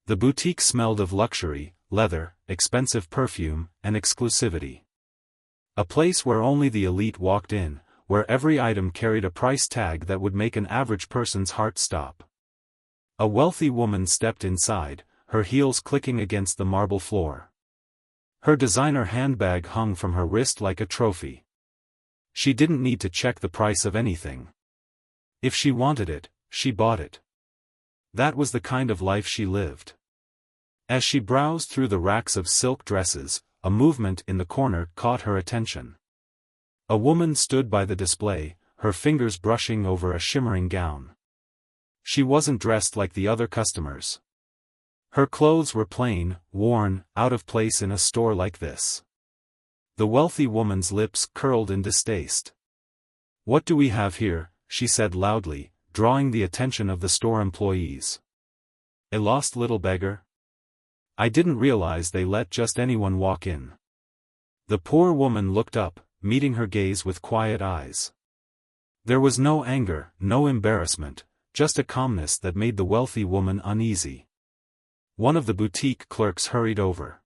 The boutique smelled of luxury, leather, expensive perfume, and exclusivity. A place where only the elite walked in, where every item carried a price tag that would make an average person's heart stop. A wealthy woman stepped inside, her heels clicking against the marble floor. Her designer handbag hung from her wrist like a trophy. She didn't need to check the price of anything. If she wanted it, she bought it. That was the kind of life she lived. As she browsed through the racks of silk dresses, a movement in the corner caught her attention. A woman stood by the display, her fingers brushing over a shimmering gown. She wasn't dressed like the other customers. Her clothes were plain, worn, out of place in a store like this. The wealthy woman's lips curled in distaste. "What do we have here?" she said loudly, drawing the attention of the store employees. "A lost little beggar? I didn't realize they let just anyone walk in." The poor woman looked up, meeting her gaze with quiet eyes. There was no anger, no embarrassment, just a calmness that made the wealthy woman uneasy. One of the boutique clerks hurried over.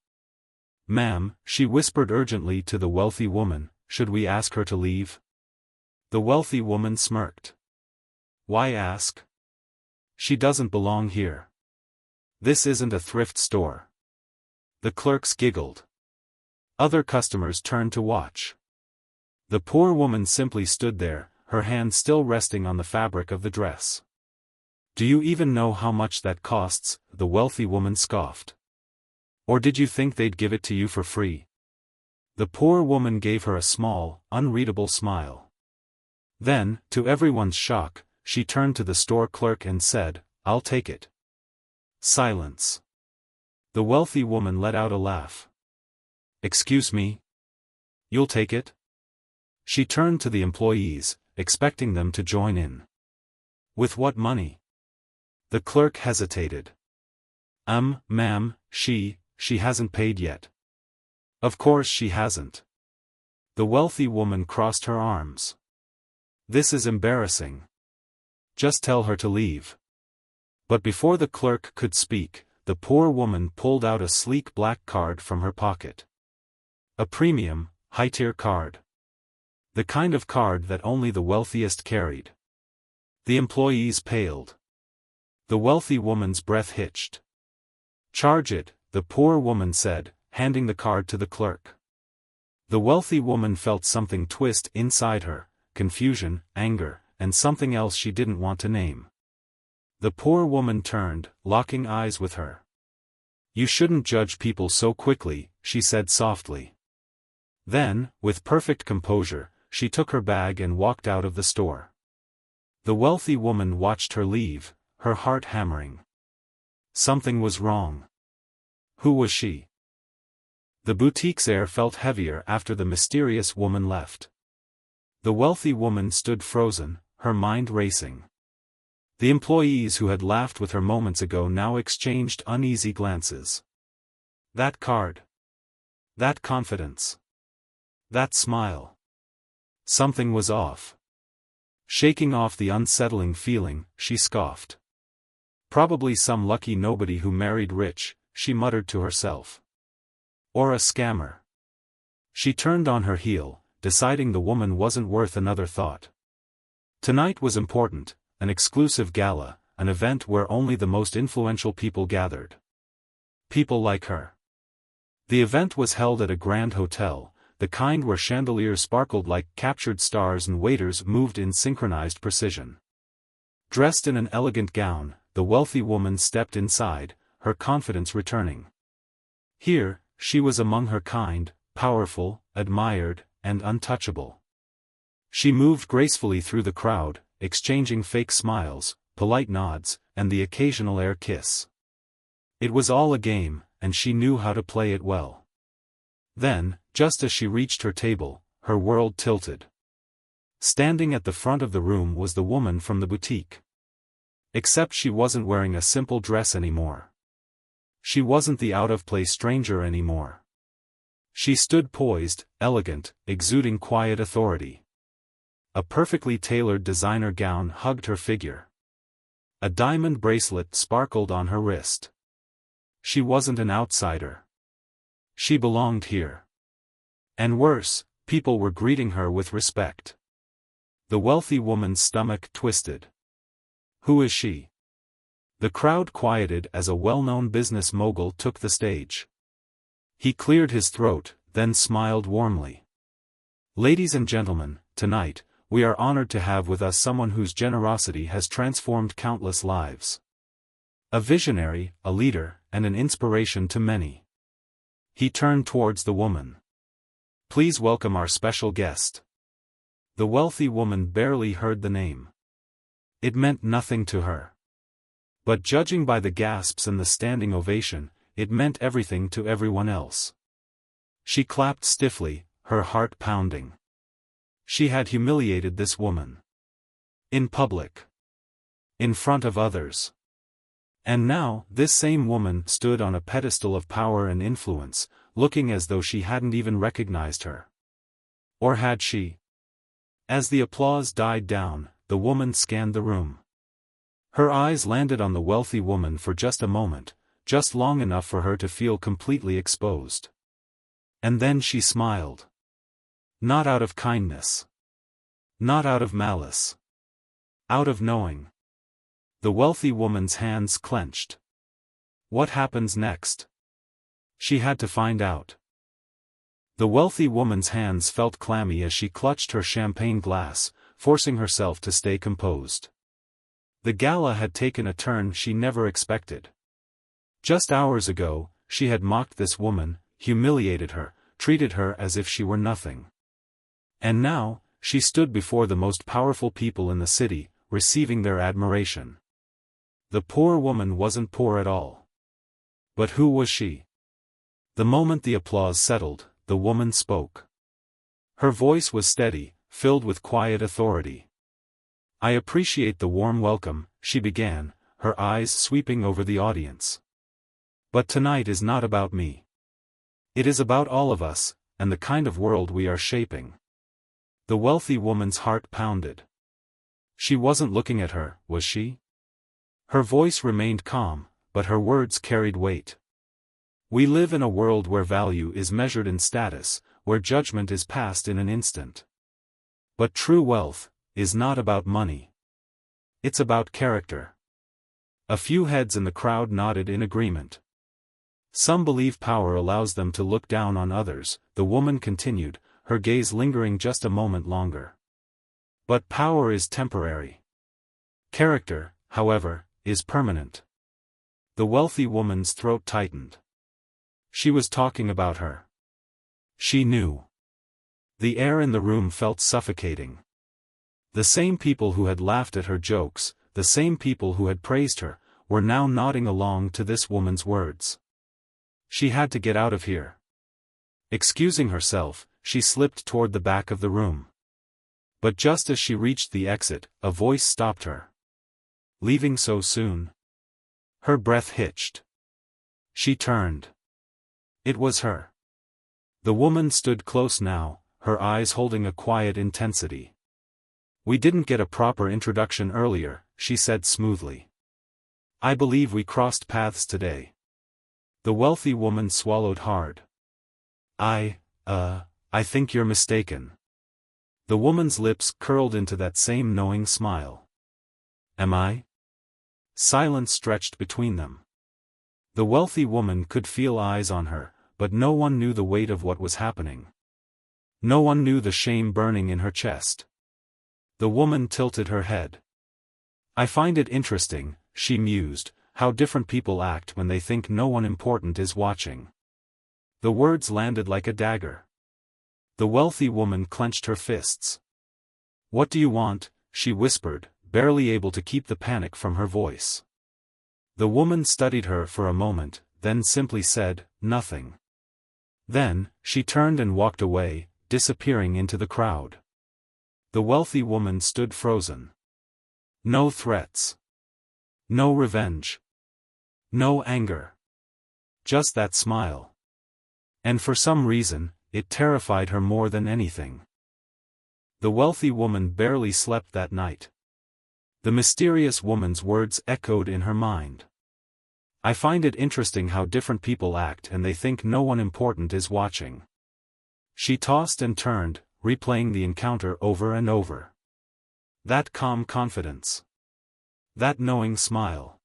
"Ma'am," she whispered urgently to the wealthy woman, "should we ask her to leave?" The wealthy woman smirked. "Why ask? She doesn't belong here. This isn't a thrift store." The clerks giggled. Other customers turned to watch. The poor woman simply stood there, her hand still resting on the fabric of the dress. "Do you even know how much that costs?" the wealthy woman scoffed. "Or did you think they'd give it to you for free?" The poor woman gave her a small, unreadable smile. Then, to everyone's shock, she turned to the store clerk and said, "I'll take it." Silence. The wealthy woman let out a laugh. "Excuse me? You'll take it?" She turned to the employees, expecting them to join in. "With what money?" The clerk hesitated. Ma'am, she hasn't paid yet." "Of course she hasn't." The wealthy woman crossed her arms. "This is embarrassing. Just tell her to leave." But before the clerk could speak, the poor woman pulled out a sleek black card from her pocket. A premium, high-tier card. The kind of card that only the wealthiest carried. The employees paled. The wealthy woman's breath hitched. "Charge it," the poor woman said, handing the card to the clerk. The wealthy woman felt something twist inside her, confusion, anger, and something else she didn't want to name. The poor woman turned, locking eyes with her. "You shouldn't judge people so quickly," she said softly. Then, with perfect composure, she took her bag and walked out of the store. The wealthy woman watched her leave, her heart hammering. Something was wrong. Who was she? The boutique's air felt heavier after the mysterious woman left. The wealthy woman stood frozen, her mind racing. The employees who had laughed with her moments ago now exchanged uneasy glances. That card. That confidence. That smile. Something was off. Shaking off the unsettling feeling, she scoffed. "Probably some lucky nobody who married rich," she muttered to herself. "Or a scammer." She turned on her heel, deciding the woman wasn't worth another thought. Tonight was important, an exclusive gala, an event where only the most influential people gathered. People like her. The event was held at a grand hotel, the kind where chandeliers sparkled like captured stars and waiters moved in synchronized precision. Dressed in an elegant gown, the wealthy woman stepped inside, her confidence returning. Here, she was among her kind, powerful, admired, and untouchable. She moved gracefully through the crowd, exchanging fake smiles, polite nods, and the occasional air kiss. It was all a game, and she knew how to play it well. Then, just as she reached her table, her world tilted. Standing at the front of the room was the woman from the boutique. Except she wasn't wearing a simple dress anymore. She wasn't the out-of-place stranger anymore. She stood poised, elegant, exuding quiet authority. A perfectly tailored designer gown hugged her figure. A diamond bracelet sparkled on her wrist. She wasn't an outsider. She belonged here. And worse, people were greeting her with respect. The wealthy woman's stomach twisted. Who is she? The crowd quieted as a well-known business mogul took the stage. He cleared his throat, then smiled warmly. Ladies and gentlemen, tonight, we are honored to have with us someone whose generosity has transformed countless lives. A visionary, a leader, and an inspiration to many. He turned towards the woman. Please welcome our special guest. The wealthy woman barely heard the name. It meant nothing to her. But judging by the gasps and the standing ovation, it meant everything to everyone else. She clapped stiffly, her heart pounding. She had humiliated this woman. In public. In front of others. And now, this same woman stood on a pedestal of power and influence, looking as though she hadn't even recognized her. Or had she? As the applause died down, the woman scanned the room. Her eyes landed on the wealthy woman for just a moment, just long enough for her to feel completely exposed. And then she smiled. Not out of kindness. Not out of malice. Out of knowing. The wealthy woman's hands clenched. What happens next? She had to find out. The wealthy woman's hands felt clammy as she clutched her champagne glass, forcing herself to stay composed. The gala had taken a turn she never expected. Just hours ago, she had mocked this woman, humiliated her, treated her as if she were nothing. And now, she stood before the most powerful people in the city, receiving their admiration. The poor woman wasn't poor at all. But who was she? The moment the applause settled, the woman spoke. Her voice was steady, filled with quiet authority. I appreciate the warm welcome, she began, her eyes sweeping over the audience. But tonight is not about me. It is about all of us, and the kind of world we are shaping. The wealthy woman's heart pounded. She wasn't looking at her, was she? Her voice remained calm, but her words carried weight. We live in a world where value is measured in status, where judgment is passed in an instant. But true wealth is not about money. It's about character. A few heads in the crowd nodded in agreement. Some believe power allows them to look down on others, the woman continued, her gaze lingering just a moment longer. But power is temporary. Character, however, is permanent. The wealthy woman's throat tightened. She was talking about her. She knew. The air in the room felt suffocating. The same people who had laughed at her jokes, the same people who had praised her, were now nodding along to this woman's words. She had to get out of here. Excusing herself, she slipped toward the back of the room. But just as she reached the exit, a voice stopped her. Leaving so soon? Her breath hitched. She turned. It was her. The woman stood close now, her eyes holding a quiet intensity. We didn't get a proper introduction earlier, she said smoothly. I believe we crossed paths today. The wealthy woman swallowed hard. I think you're mistaken. The woman's lips curled into that same knowing smile. Am I? Silence stretched between them. The wealthy woman could feel eyes on her, but no one knew the weight of what was happening. No one knew the shame burning in her chest. The woman tilted her head. I find it interesting, she mused, how different people act when they think no one important is watching. The words landed like a dagger. The wealthy woman clenched her fists. What do you want? She whispered, barely able to keep the panic from her voice. The woman studied her for a moment, then simply said, nothing. Then, she turned and walked away, disappearing into the crowd. The wealthy woman stood frozen. No threats. No revenge. No anger. Just that smile. And for some reason, it terrified her more than anything. The wealthy woman barely slept that night. The mysterious woman's words echoed in her mind. I find it interesting how different people act and they think no one important is watching. She tossed and turned, replaying the encounter over and over. That calm confidence. That knowing smile.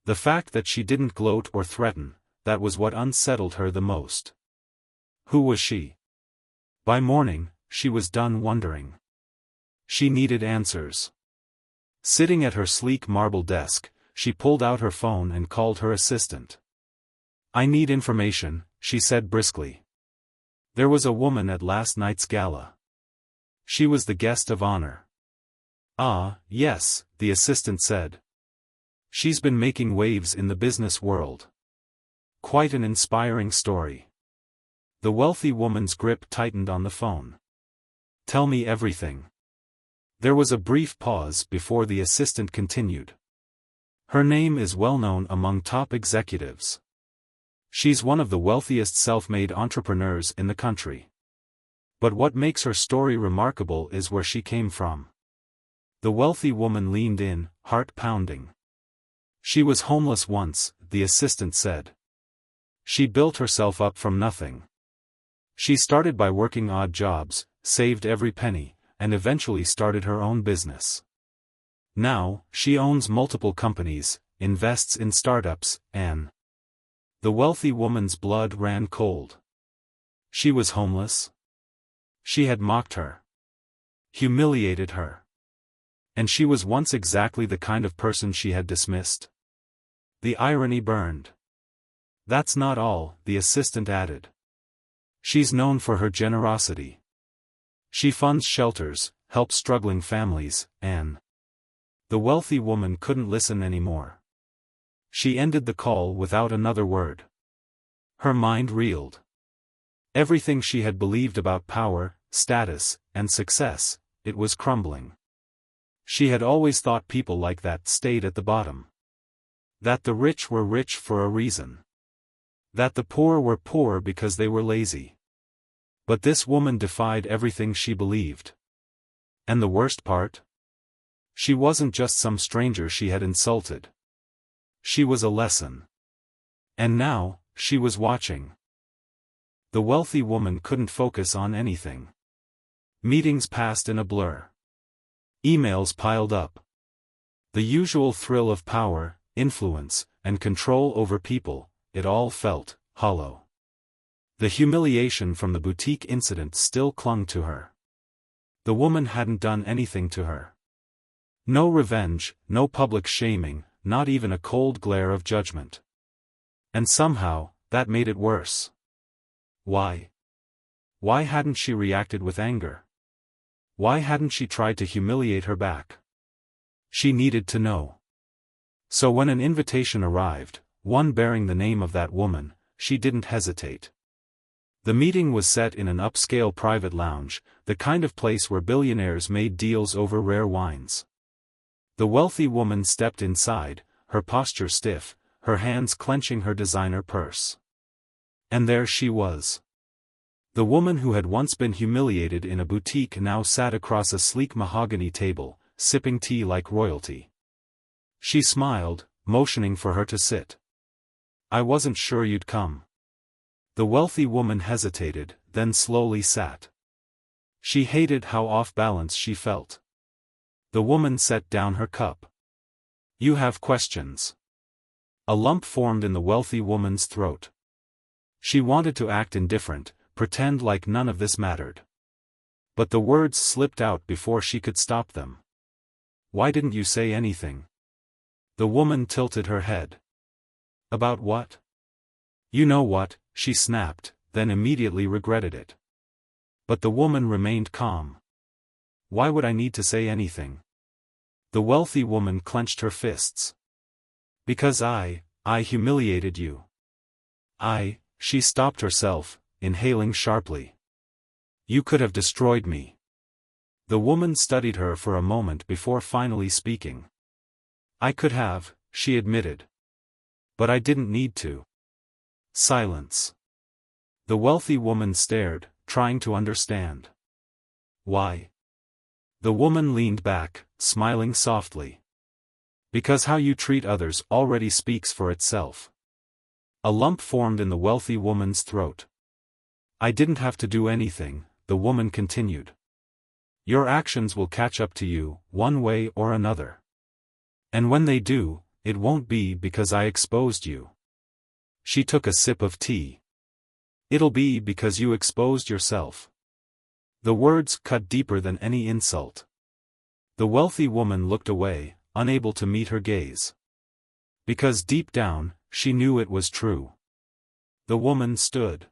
The fact that she didn't gloat or threaten, that was what unsettled her the most. Who was she? By morning, she was done wondering. She needed answers. Sitting at her sleek marble desk, she pulled out her phone and called her assistant. "I need information," she said briskly. "There was a woman at last night's gala. She was the guest of honor." "Ah, yes," the assistant said. "She's been making waves in the business world. Quite an inspiring story." The wealthy woman's grip tightened on the phone. "Tell me everything." There was a brief pause before the assistant continued. "Her name is well known among top executives. She's one of the wealthiest self-made entrepreneurs in the country. But what makes her story remarkable is where she came from." The wealthy woman leaned in, heart pounding. "She was homeless once," the assistant said. "She built herself up from nothing. She started by working odd jobs, saved every penny, and eventually started her own business. Now, she owns multiple companies, invests in startups, and..." The wealthy woman's blood ran cold. She was homeless? She had mocked her. Humiliated her. And she was once exactly the kind of person she had dismissed. The irony burned. "That's not all," the assistant added. "She's known for her generosity. She funds shelters, helps struggling families, and..." The wealthy woman couldn't listen anymore. She ended the call without another word. Her mind reeled. Everything she had believed about power, status, and success, it was crumbling. She had always thought people like that stayed at the bottom. That the rich were rich for a reason. That the poor were poor because they were lazy. But this woman defied everything she believed. And the worst part? She wasn't just some stranger she had insulted. She was a lesson. And now, she was watching. The wealthy woman couldn't focus on anything. Meetings passed in a blur. Emails piled up. The usual thrill of power, influence, and control over people, it all felt hollow. The humiliation from the boutique incident still clung to her. The woman hadn't done anything to her. No revenge, no public shaming, not even a cold glare of judgment. And somehow, that made it worse. Why? Why hadn't she reacted with anger? Why hadn't she tried to humiliate her back? She needed to know. So when an invitation arrived, one bearing the name of that woman, she didn't hesitate. The meeting was set in an upscale private lounge, the kind of place where billionaires made deals over rare wines. The wealthy woman stepped inside, her posture stiff, her hands clenching her designer purse. And there she was. The woman who had once been humiliated in a boutique now sat across a sleek mahogany table, sipping tea like royalty. She smiled, motioning for her to sit. "I wasn't sure you'd come." The wealthy woman hesitated, then slowly sat. She hated how off balance she felt. The woman set down her cup. "You have questions." A lump formed in the wealthy woman's throat. She wanted to act indifferent, pretend like none of this mattered. But the words slipped out before she could stop them. "Why didn't you say anything?" The woman tilted her head. "About what?" "You know what," she snapped, then immediately regretted it. But the woman remained calm. "Why would I need to say anything?" The wealthy woman clenched her fists. "Because I humiliated you. She stopped herself, inhaling sharply. "You could have destroyed me." The woman studied her for a moment before finally speaking. "I could have," she admitted. "But I didn't need to." Silence. The wealthy woman stared, trying to understand. "Why?" The woman leaned back, smiling softly. Because how you treat others already speaks for itself. A lump formed in the wealthy woman's throat. I didn't have to do anything, the woman continued. Your actions will catch up to you, one way or another. And when they do, it won't be because I exposed you. She took a sip of tea. It'll be because you exposed yourself. The words cut deeper than any insult. The wealthy woman looked away, unable to meet her gaze. Because deep down, she knew it was true. The woman stood.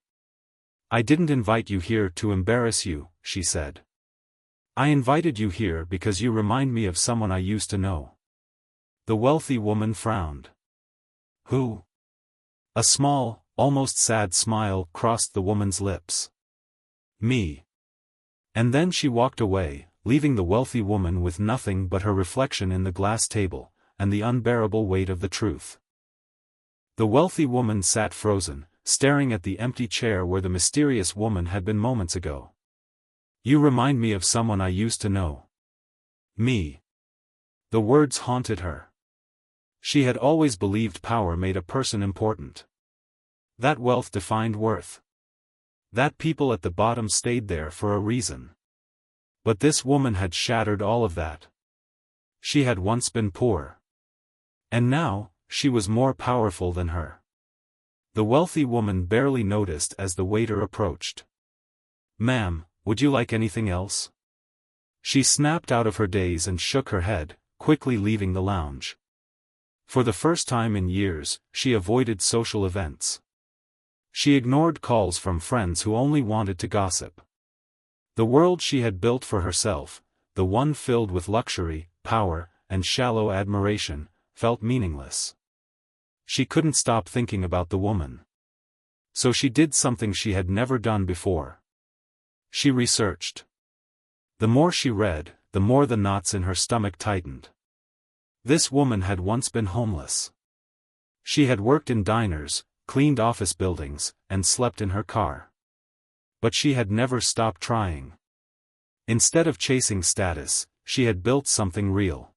I didn't invite you here to embarrass you, she said. I invited you here because you remind me of someone I used to know. The wealthy woman frowned. Who? A small, almost sad smile crossed the woman's lips. Me. And then she walked away, leaving the wealthy woman with nothing but her reflection in the glass table, and the unbearable weight of the truth. The wealthy woman sat frozen, staring at the empty chair where the mysterious woman had been moments ago. You remind me of someone I used to know. Me. The words haunted her. She had always believed power made a person important. That wealth defined worth. That people at the bottom stayed there for a reason. But this woman had shattered all of that. She had once been poor. And now, she was more powerful than her. The wealthy woman barely noticed as the waiter approached. Ma'am, would you like anything else? She snapped out of her daze and shook her head, quickly leaving the lounge. For the first time in years, she avoided social events. She ignored calls from friends who only wanted to gossip. The world she had built for herself, the one filled with luxury, power, and shallow admiration, felt meaningless. She couldn't stop thinking about the woman. So she did something she had never done before. She researched. The more she read, the more the knots in her stomach tightened. This woman had once been homeless. She had worked in diners, cleaned office buildings, and slept in her car. But she had never stopped trying. Instead of chasing status, she had built something real.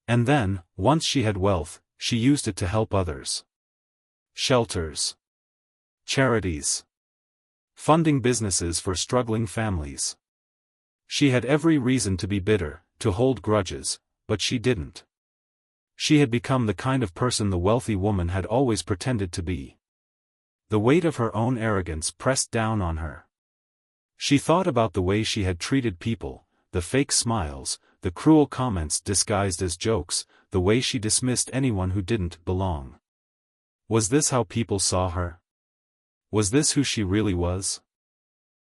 And then, once she had wealth, she used it to help others. Shelters. Charities. Funding businesses for struggling families. She had every reason to be bitter, to hold grudges, but she didn't. She had become the kind of person the wealthy woman had always pretended to be. The weight of her own arrogance pressed down on her. She thought about the way she had treated people, the fake smiles, the cruel comments disguised as jokes, the way she dismissed anyone who didn't belong. Was this how people saw her? Was this who she really was?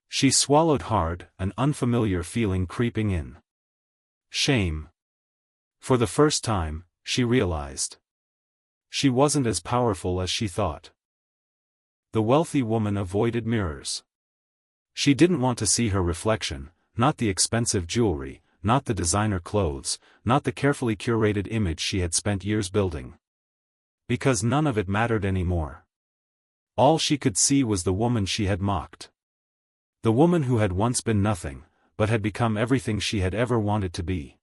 She swallowed hard, an unfamiliar feeling creeping in. Shame. For the first time, she realized. She wasn't as powerful as she thought. The wealthy woman avoided mirrors. She didn't want to see her reflection, not the expensive jewelry, not the designer clothes, not the carefully curated image she had spent years building. Because none of it mattered anymore. All she could see was the woman she had mocked. The woman who had once been nothing, but had become everything she had ever wanted to be.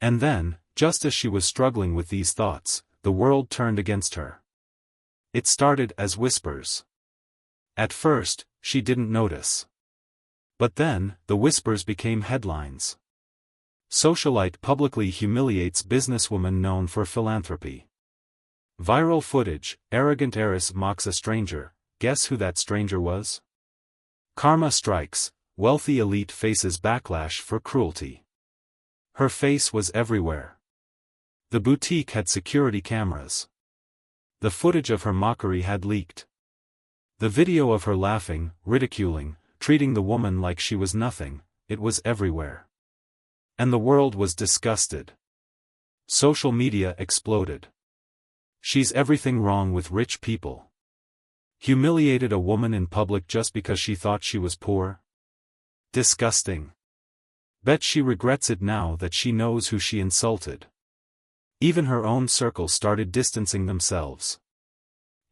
And then, just as she was struggling with these thoughts, the world turned against her. It started as whispers. At first, she didn't notice. But then, the whispers became headlines. Socialite publicly humiliates businesswoman known for philanthropy. Viral footage, arrogant heiress mocks a stranger, guess who that stranger was? Karma strikes, wealthy elite faces backlash for cruelty. Her face was everywhere. The boutique had security cameras. The footage of her mockery had leaked. The video of her laughing, ridiculing, treating the woman like she was nothing, it was everywhere. And the world was disgusted. Social media exploded. She's everything wrong with rich people. Humiliated a woman in public just because she thought she was poor? Disgusting. Bet she regrets it now that she knows who she insulted. Even her own circle started distancing themselves.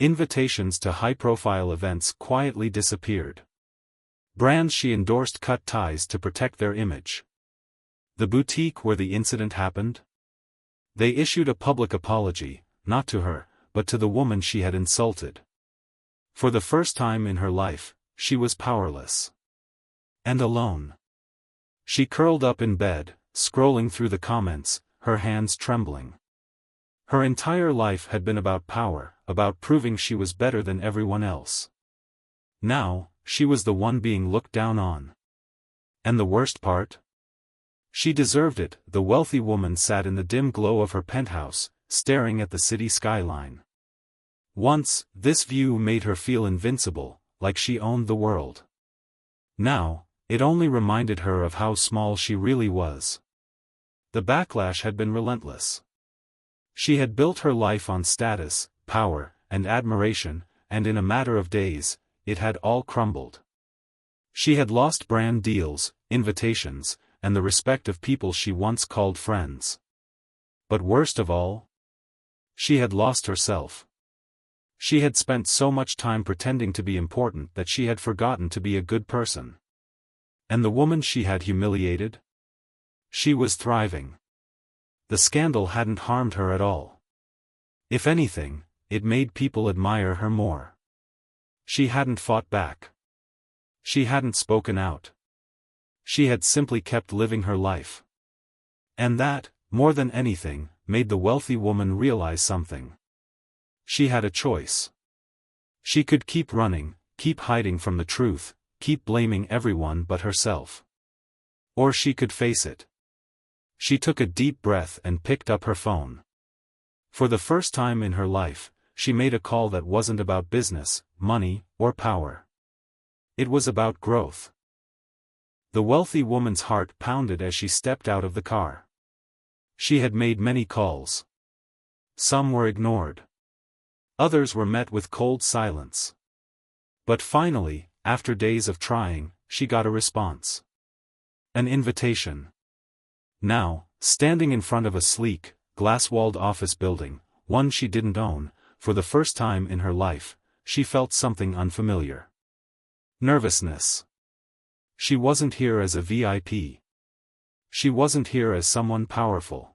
Invitations to high-profile events quietly disappeared. Brands she endorsed cut ties to protect their image. The boutique where the incident happened? They issued a public apology, not to her, but to the woman she had insulted. For the first time in her life, she was powerless. And alone. She curled up in bed, scrolling through the comments, her hands trembling. Her entire life had been about power, about proving she was better than everyone else. Now, she was the one being looked down on. And the worst part? She deserved it. The wealthy woman sat in the dim glow of her penthouse, staring at the city skyline. Once, this view made her feel invincible, like she owned the world. Now, it only reminded her of how small she really was. The backlash had been relentless. She had built her life on status, power, and admiration, and in a matter of days, it had all crumbled. She had lost brand deals, invitations, and the respect of people she once called friends. But worst of all, she had lost herself. She had spent so much time pretending to be important that she had forgotten to be a good person. And the woman she had humiliated? She was thriving. The scandal hadn't harmed her at all. If anything, it made people admire her more. She hadn't fought back. She hadn't spoken out. She had simply kept living her life. And that, more than anything, made the wealthy woman realize something. She had a choice. She could keep running, keep hiding from the truth, keep blaming everyone but herself. Or she could face it. She took a deep breath and picked up her phone. For the first time in her life, she made a call that wasn't about business, money, or power. It was about growth. The wealthy woman's heart pounded as she stepped out of the car. She had made many calls. Some were ignored. Others were met with cold silence. But finally, after days of trying, she got a response. An invitation. Now, standing in front of a sleek, glass-walled office building, one she didn't own, for the first time in her life, she felt something unfamiliar. Nervousness. She wasn't here as a VIP. She wasn't here as someone powerful.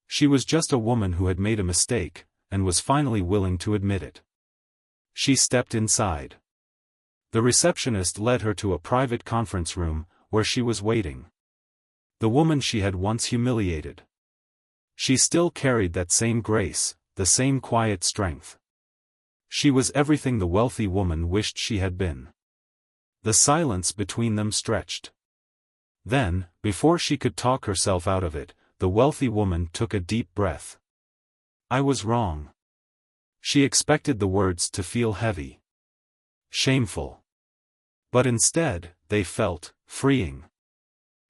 She was just a woman who had made a mistake, and was finally willing to admit it. She stepped inside. The receptionist led her to a private conference room, where she was waiting. The woman she had once humiliated. She still carried that same grace, the same quiet strength. She was everything the wealthy woman wished she had been. The silence between them stretched. Then, before she could talk herself out of it, the wealthy woman took a deep breath. I was wrong. She expected the words to feel heavy. Shameful. But instead, they felt freeing.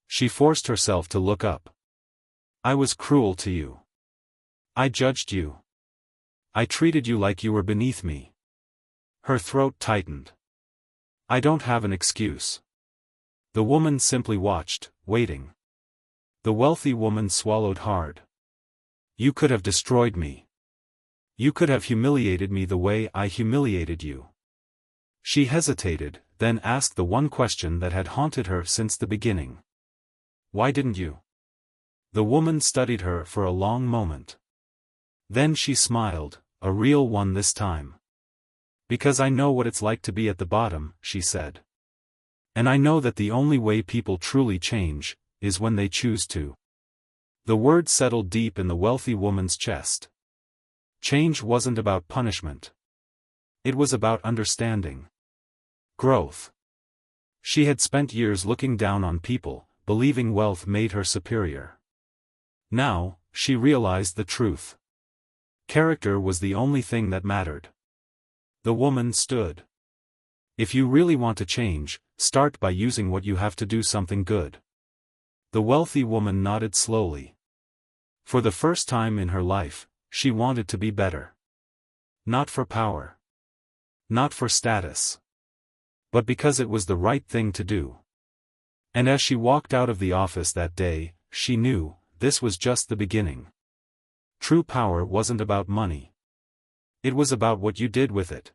She forced herself to look up. I was cruel to you. I judged you. I treated you like you were beneath me. Her throat tightened. I don't have an excuse. The woman simply watched, waiting. The wealthy woman swallowed hard. You could have destroyed me. You could have humiliated me the way I humiliated you. She hesitated, then asked the one question that had haunted her since the beginning. Why didn't you? The woman studied her for a long moment. Then she smiled, a real one this time. Because I know what it's like to be at the bottom, she said. And I know that the only way people truly change, is when they choose to. The word settled deep in the wealthy woman's chest. Change wasn't about punishment. It was about understanding. Growth. She had spent years looking down on people, believing wealth made her superior. Now, she realized the truth. Character was the only thing that mattered. The woman stood. If you really want to change, start by using what you have to do something good. The wealthy woman nodded slowly. For the first time in her life, she wanted to be better. Not for power. Not for status. But because it was the right thing to do. And as she walked out of the office that day, she knew, this was just the beginning. True power wasn't about money. It was about what you did with it.